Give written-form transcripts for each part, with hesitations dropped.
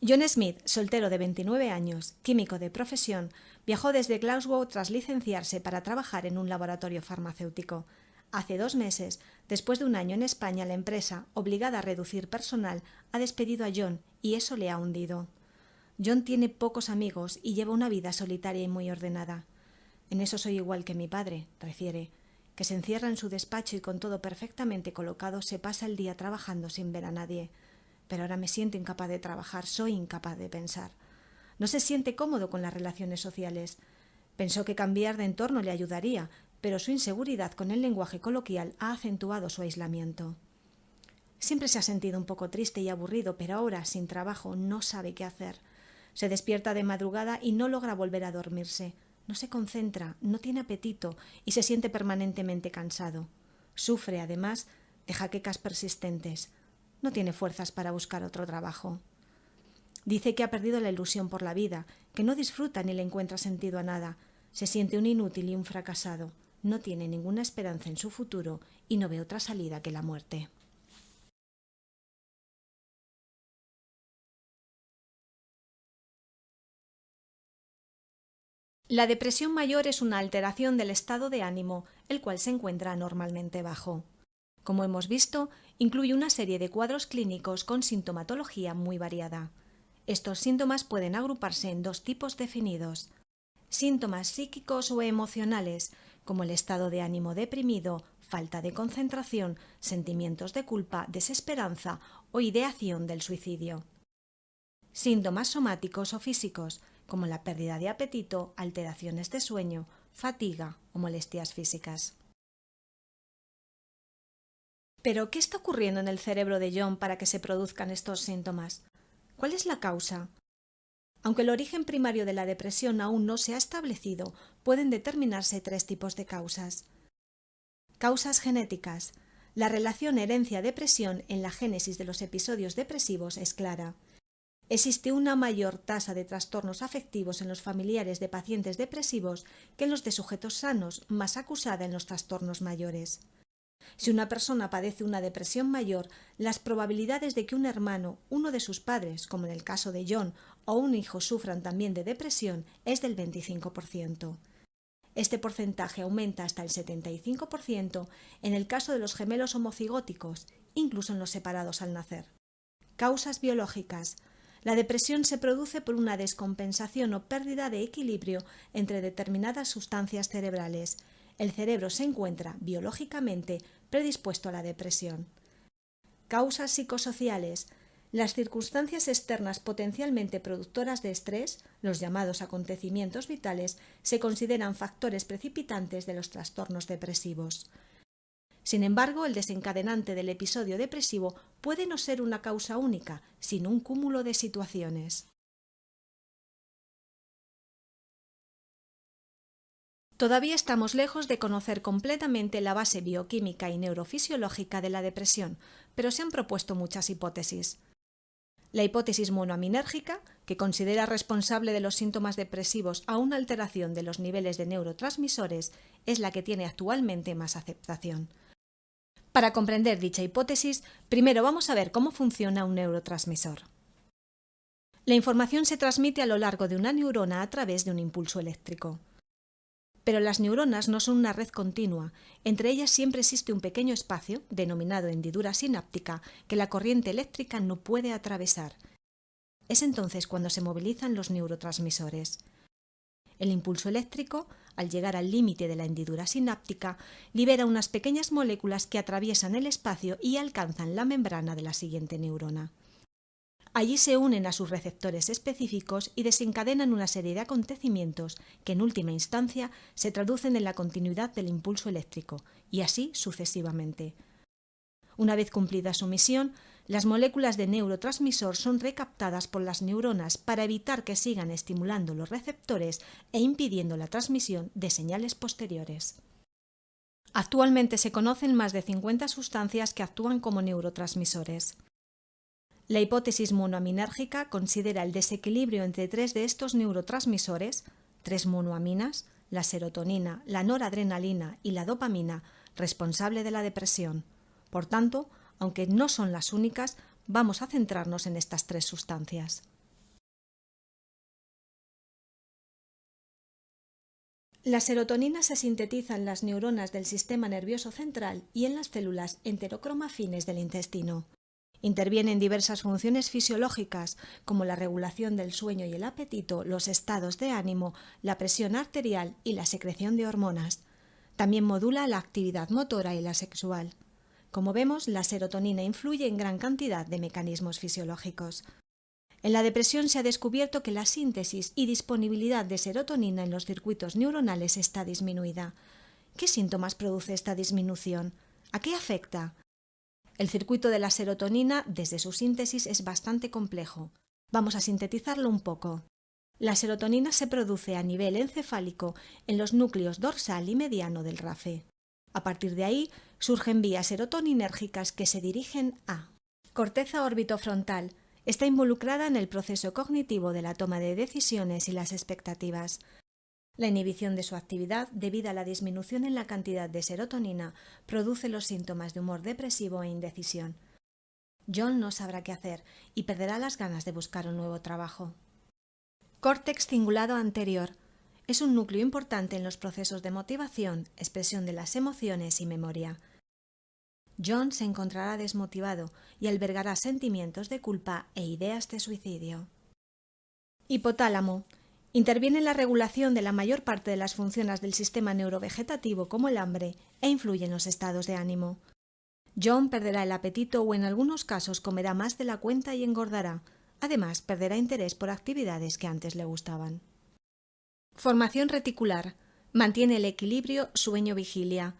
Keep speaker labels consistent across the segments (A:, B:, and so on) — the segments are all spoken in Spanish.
A: John Smith, soltero de 29 años, químico de profesión, viajó desde Glasgow tras licenciarse para trabajar en un laboratorio farmacéutico. Hace 2 meses, después de un año en España, la empresa, obligada a reducir personal, ha despedido a John y eso le ha hundido. John tiene pocos amigos y lleva una vida solitaria y muy ordenada. En eso soy igual que mi padre, refiere, que se encierra en su despacho y con todo perfectamente colocado se pasa el día trabajando sin ver a nadie. Pero ahora me siento incapaz de trabajar, soy incapaz de pensar. No se siente cómodo con las relaciones sociales. Pensó que cambiar de entorno le ayudaría, pero su inseguridad con el lenguaje coloquial ha acentuado su aislamiento. Siempre se ha sentido un poco triste y aburrido, pero ahora, sin trabajo, no sabe qué hacer. Se despierta de madrugada y no logra volver a dormirse. No se concentra, no tiene apetito y se siente permanentemente cansado. Sufre, además, de jaquecas persistentes. No tiene fuerzas para buscar otro trabajo. Dice que ha perdido la ilusión por la vida, que no disfruta ni le encuentra sentido a nada. Se siente un inútil y un fracasado. No tiene ninguna esperanza en su futuro y no ve otra salida que la muerte. La depresión mayor es una alteración del estado de ánimo, el cual se encuentra normalmente bajo. Como hemos visto, incluye una serie de cuadros clínicos con sintomatología muy variada. Estos síntomas pueden agruparse en 2 tipos definidos: síntomas psíquicos o emocionales, como el estado de ánimo deprimido, falta de concentración, sentimientos de culpa, desesperanza o ideación del suicidio. Síntomas somáticos o físicos, como la pérdida de apetito, alteraciones de sueño, fatiga o molestias físicas. Pero, ¿qué está ocurriendo en el cerebro de John para que se produzcan estos síntomas? ¿Cuál es la causa? Aunque el origen primario de la depresión aún no se ha establecido, pueden determinarse 3 tipos de causas. Causas genéticas. La relación herencia-depresión en la génesis de los episodios depresivos es clara. Existe una mayor tasa de trastornos afectivos en los familiares de pacientes depresivos que en los de sujetos sanos, más acusada en los trastornos mayores. Si una persona padece una depresión mayor, las probabilidades de que un hermano, uno de sus padres, como en el caso de John, o un hijo sufran también de depresión es del 25%. Este porcentaje aumenta hasta el 75% en el caso de los gemelos homocigóticos, incluso en los separados al nacer. Causas biológicas. La depresión se produce por una descompensación o pérdida de equilibrio entre determinadas sustancias cerebrales. El cerebro se encuentra, biológicamente, predispuesto a la depresión. Causas psicosociales. Las circunstancias externas potencialmente productoras de estrés, los llamados acontecimientos vitales, se consideran factores precipitantes de los trastornos depresivos. Sin embargo, el desencadenante del episodio depresivo puede no ser una causa única, sino un cúmulo de situaciones. Todavía estamos lejos de conocer completamente la base bioquímica y neurofisiológica de la depresión, pero se han propuesto muchas hipótesis. La hipótesis monoaminérgica, que considera responsable de los síntomas depresivos a una alteración de los niveles de neurotransmisores, es la que tiene actualmente más aceptación. Para comprender dicha hipótesis, primero vamos a ver cómo funciona un neurotransmisor. La información se transmite a lo largo de una neurona a través de un impulso eléctrico. Pero las neuronas no son una red continua, entre ellas siempre existe un pequeño espacio, denominado hendidura sináptica, que la corriente eléctrica no puede atravesar. Es entonces cuando se movilizan los neurotransmisores. El impulso eléctrico, al llegar al límite de la hendidura sináptica, libera unas pequeñas moléculas que atraviesan el espacio y alcanzan la membrana de la siguiente neurona. Allí se unen a sus receptores específicos y desencadenan una serie de acontecimientos que en última instancia se traducen en la continuidad del impulso eléctrico, y así sucesivamente. Una vez cumplida su misión, las moléculas de neurotransmisor son recaptadas por las neuronas para evitar que sigan estimulando los receptores e impidiendo la transmisión de señales posteriores. Actualmente se conocen más de 50 sustancias que actúan como neurotransmisores. La hipótesis monoaminérgica considera el desequilibrio entre 3 de estos neurotransmisores, 3 monoaminas, la serotonina, la noradrenalina y la dopamina, responsable de la depresión. Por tanto, aunque no son las únicas, vamos a centrarnos en estas 3 sustancias. La serotonina se sintetiza en las neuronas del sistema nervioso central y en las células enterocromafines del intestino. Interviene en diversas funciones fisiológicas, como la regulación del sueño y el apetito, los estados de ánimo, la presión arterial y la secreción de hormonas. También modula la actividad motora y la sexual. Como vemos, la serotonina influye en gran cantidad de mecanismos fisiológicos. En la depresión se ha descubierto que la síntesis y disponibilidad de serotonina en los circuitos neuronales está disminuida. ¿Qué síntomas produce esta disminución? ¿A qué afecta? El circuito de la serotonina, desde su síntesis, es bastante complejo. Vamos a sintetizarlo un poco. La serotonina se produce a nivel encefálico en los núcleos dorsal y mediano del RAFE. A partir de ahí surgen vías serotoninérgicas que se dirigen a corteza orbitofrontal. Está involucrada en el proceso cognitivo de la toma de decisiones y las expectativas. La inhibición de su actividad, debido a la disminución en la cantidad de serotonina, produce los síntomas de humor depresivo e indecisión. John no sabrá qué hacer y perderá las ganas de buscar un nuevo trabajo. Córtex cingulado anterior. Es un núcleo importante en los procesos de motivación, expresión de las emociones y memoria. John se encontrará desmotivado y albergará sentimientos de culpa e ideas de suicidio. Hipotálamo. Interviene en la regulación de la mayor parte de las funciones del sistema neurovegetativo como el hambre e influye en los estados de ánimo. John perderá el apetito o en algunos casos comerá más de la cuenta y engordará. Además, perderá interés por actividades que antes le gustaban. Formación reticular. Mantiene el equilibrio sueño-vigilia.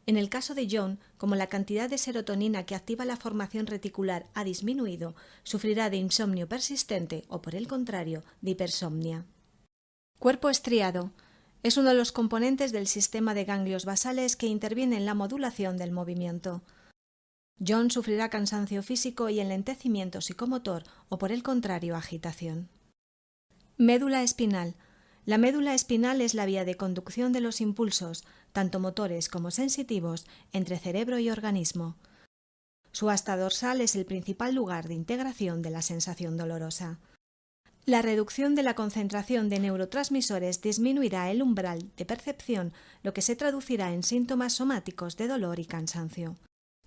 A: En el caso de John, como la cantidad de serotonina que activa la formación reticular ha disminuido, sufrirá de insomnio persistente o, por el contrario, de hipersomnia. Cuerpo estriado. Es uno de los componentes del sistema de ganglios basales que interviene en la modulación del movimiento. John sufrirá cansancio físico y enlentecimiento psicomotor o, por el contrario, agitación. Médula espinal. La médula espinal es la vía de conducción de los impulsos, tanto motores como sensitivos, entre cerebro y organismo. Su asta dorsal es el principal lugar de integración de la sensación dolorosa. La reducción de la concentración de neurotransmisores disminuirá el umbral de percepción, lo que se traducirá en síntomas somáticos de dolor y cansancio.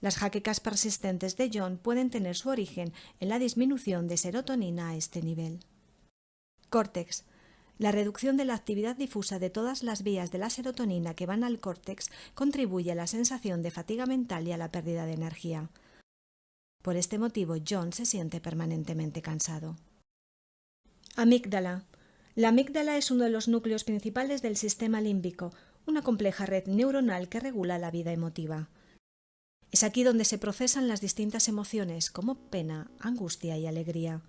A: Las jaquecas persistentes de John pueden tener su origen en la disminución de serotonina a este nivel. Córtex. La reducción de la actividad difusa de todas las vías de la serotonina que van al córtex contribuye a la sensación de fatiga mental y a la pérdida de energía. Por este motivo, John se siente permanentemente cansado. Amígdala. La amígdala es uno de los núcleos principales del sistema límbico, una compleja red neuronal que regula la vida emotiva. Es aquí donde se procesan las distintas emociones como pena, angustia y alegría.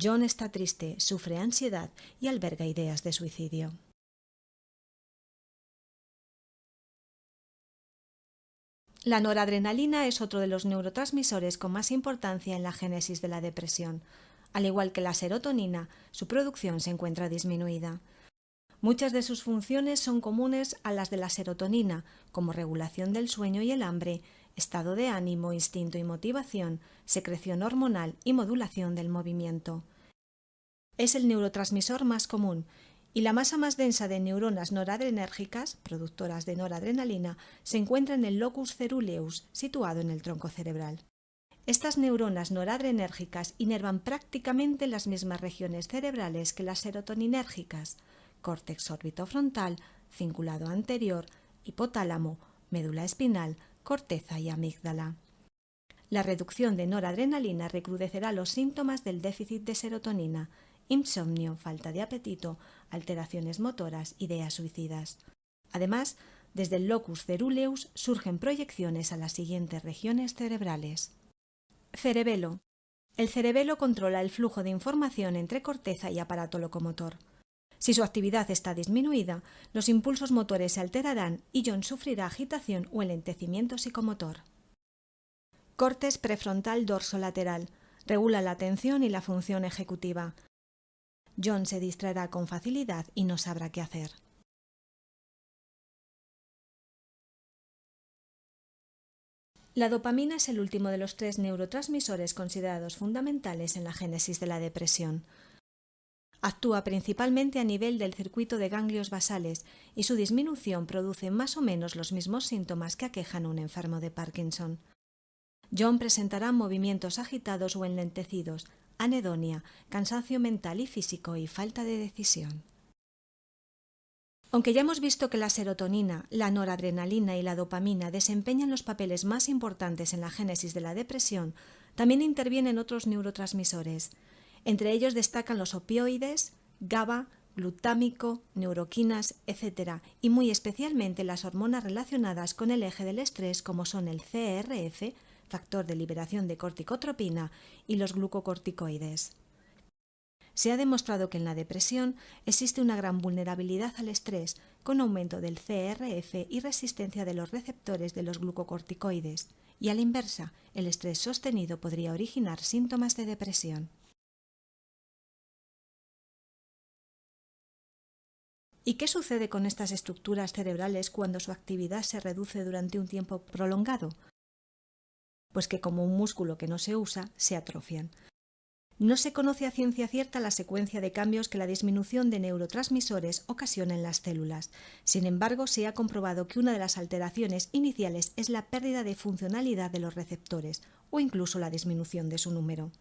A: John está triste, sufre ansiedad y alberga ideas de suicidio. La noradrenalina es otro de los neurotransmisores con más importancia en la génesis de la depresión. Al igual que la serotonina, su producción se encuentra disminuida. Muchas de sus funciones son comunes a las de la serotonina, como regulación del sueño y el hambre, estado de ánimo, instinto y motivación, secreción hormonal y modulación del movimiento. Es el neurotransmisor más común y la masa más densa de neuronas noradrenérgicas, productoras de noradrenalina, se encuentra en el locus ceruleus, situado en el tronco cerebral. Estas neuronas noradrenérgicas inervan prácticamente las mismas regiones cerebrales que las serotoninérgicas: córtex orbitofrontal, cingulado anterior, hipotálamo, médula espinal, corteza y amígdala. La reducción de noradrenalina recrudecerá los síntomas del déficit de serotonina: insomnio, falta de apetito, alteraciones motoras, ideas suicidas. Además, desde el locus ceruleus surgen proyecciones a las siguientes regiones cerebrales. Cerebelo. El cerebelo controla el flujo de información entre corteza y aparato locomotor. Si su actividad está disminuida, los impulsos motores se alterarán y John sufrirá agitación o enlentecimiento psicomotor. Córtex prefrontal dorsolateral. Regula la atención y la función ejecutiva. John se distraerá con facilidad y no sabrá qué hacer. La dopamina es el último de los 3 neurotransmisores considerados fundamentales en la génesis de la depresión. Actúa principalmente a nivel del circuito de ganglios basales y su disminución produce más o menos los mismos síntomas que aquejan a un enfermo de Parkinson. John presentará movimientos agitados o enlentecidos, anedonia, cansancio mental y físico y falta de decisión. Aunque ya hemos visto que la serotonina, la noradrenalina y la dopamina desempeñan los papeles más importantes en la génesis de la depresión, también intervienen otros neurotransmisores. Entre ellos destacan los opioides, GABA, glutámico, neuroquinas, etc., y muy especialmente las hormonas relacionadas con el eje del estrés como son el CRF, factor de liberación de corticotropina, y los glucocorticoides. Se ha demostrado que en la depresión existe una gran vulnerabilidad al estrés, con aumento del CRF y resistencia de los receptores de los glucocorticoides, y a la inversa, el estrés sostenido podría originar síntomas de depresión. ¿Y qué sucede con estas estructuras cerebrales cuando su actividad se reduce durante un tiempo prolongado? Pues que como un músculo que no se usa, se atrofian. No se conoce a ciencia cierta la secuencia de cambios que la disminución de neurotransmisores ocasiona en las células. Sin embargo, se ha comprobado que una de las alteraciones iniciales es la pérdida de funcionalidad de los receptores o incluso la disminución de su número.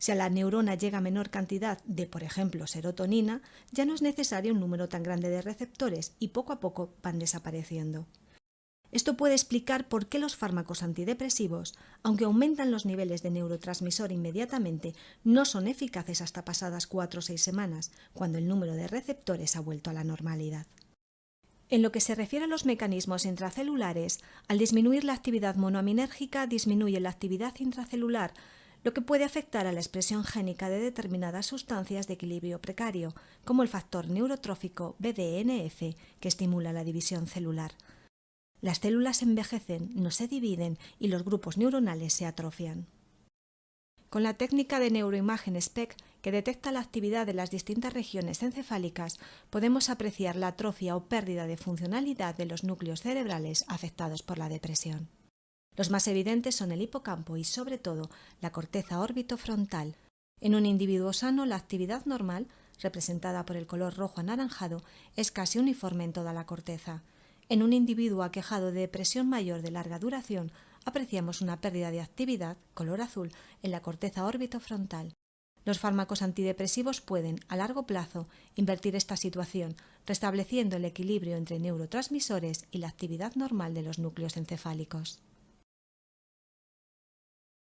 A: Si a la neurona llega menor cantidad de, por ejemplo, serotonina, ya no es necesario un número tan grande de receptores y poco a poco van desapareciendo. Esto puede explicar por qué los fármacos antidepresivos, aunque aumentan los niveles de neurotransmisor inmediatamente, no son eficaces hasta pasadas 4 o 6 semanas, cuando el número de receptores ha vuelto a la normalidad. En lo que se refiere a los mecanismos intracelulares, al disminuir la actividad monoaminérgica disminuye la actividad intracelular, lo que puede afectar a la expresión génica de determinadas sustancias de equilibrio precario, como el factor neurotrófico BDNF, que estimula la división celular. Las células envejecen, no se dividen y los grupos neuronales se atrofian. Con la técnica de neuroimagen SPECT, que detecta la actividad de las distintas regiones encefálicas, podemos apreciar la atrofia o pérdida de funcionalidad de los núcleos cerebrales afectados por la depresión. Los más evidentes son el hipocampo y, sobre todo, la corteza orbitofrontal. En un individuo sano, la actividad normal, representada por el color rojo anaranjado, es casi uniforme en toda la corteza. En un individuo aquejado de depresión mayor de larga duración, apreciamos una pérdida de actividad, color azul, en la corteza orbitofrontal. Los fármacos antidepresivos pueden, a largo plazo, invertir esta situación, restableciendo el equilibrio entre neurotransmisores y la actividad normal de los núcleos encefálicos.